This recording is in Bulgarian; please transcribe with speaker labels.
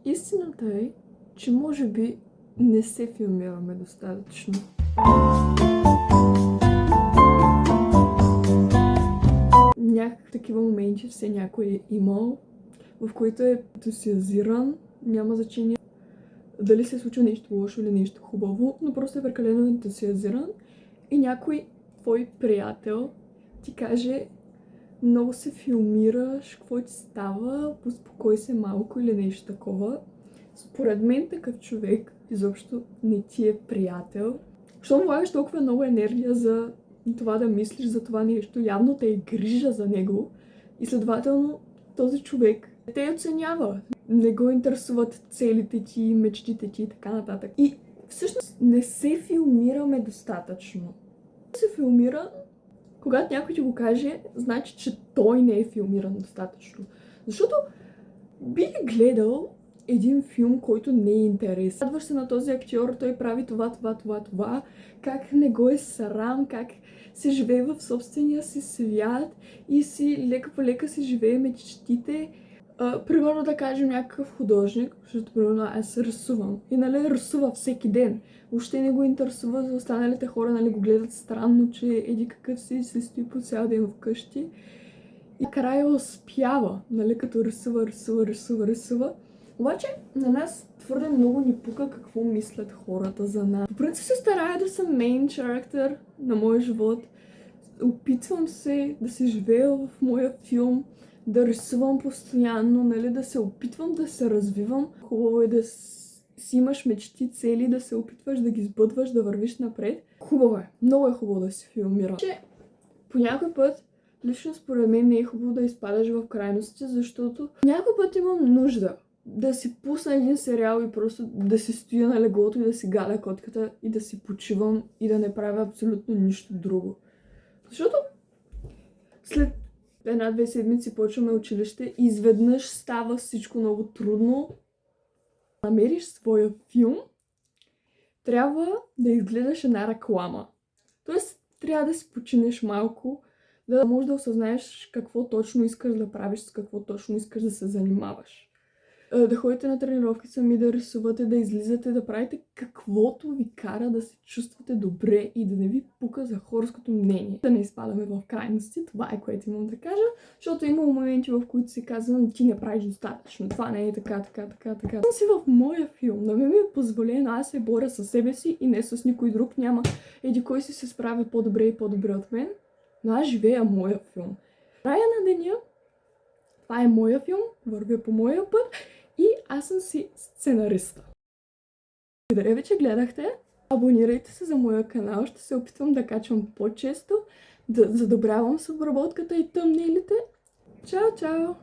Speaker 1: Истината е, че може би не се филмираме достатъчно. Някакви такива моменти все някой е имал, в които е ентусиазиран, няма значение дали се случва нещо лошо или нещо хубаво, но просто е прекалено ентусиазиран и някой твой приятел ти каже: много се филмираш, какво ти става, успокой се малко или нещо такова. Според мен такъв човек изобщо не ти е приятел. Щом влагаш толкова много енергия за това да мислиш за това нещо, явно те е грижа за него и следователно този човек те оценява. Не го интересуват целите ти, мечтите ти и така нататък. И всъщност не се филмираме достатъчно. Се филмира, когато някой ти го каже, значи, че той не е филмиран достатъчно. Защото би ли гледал един филм, който не е интересен? Радваш се на този актьор, той прави това, как не го е срам, как се живее в собствения си свят и си лека по лека си живее мечтите. Примерно да кажем някакъв художник, защото примерно аз рисувам и нали рисува всеки ден. Въобще не го интересува за останалите хора, нали го гледат странно, че еди какъв си се стои по цял ден вкъщи. И края успява, нали, като рисува. Обаче на нас твърде много ни пука какво мислят хората за нас. По принцип се старая да съм main character на моя живот. Опитвам се да се живея в моя филм, да рисувам постоянно, нали, да се опитвам да се развивам. Хубаво е да си имаш мечти, цели, да се опитваш да ги сбъдваш, да вървиш напред. Хубаво е, много е хубаво да се филмира. По някой път, лично според мен не е хубаво да изпадаш в крайности, защото някой път имам нужда да си пусна един сериал и просто да си стоя на леглото и да си галя котката и да си почивам и да не правя абсолютно нищо друго. Защото след 1-2 седмици почваме училище и изведнъж става всичко много трудно. Намериш своя филм, трябва да изгледаш една реклама. Тоест, трябва да си починеш малко, да можеш да осъзнаеш какво точно искаш да правиш, с какво точно искаш да се занимаваш. Да ходите на тренировки сами, да рисувате, да излизате, да правите каквото ви кара да се чувствате добре и да не ви пука за хорското мнение. Да не изпадаме в крайности, това е което имам да кажа, защото има моменти, в които си казвам: ти не правиш достатъчно, това не е така. Съм си в моя филм, на мен ми е позволено, аз се боря със себе си и не с никой друг, няма еди кой си се справя по-добре и по-добре от мен, но аз живея моя филм. Края на деня, това е моя филм, вървя по моя път и аз съм си сценариста. Благодаря ви, че гледахте. Абонирайте се за моя канал, ще се опитвам да качвам по-често, да задобрявам с обработката и тъмнелите. Чао!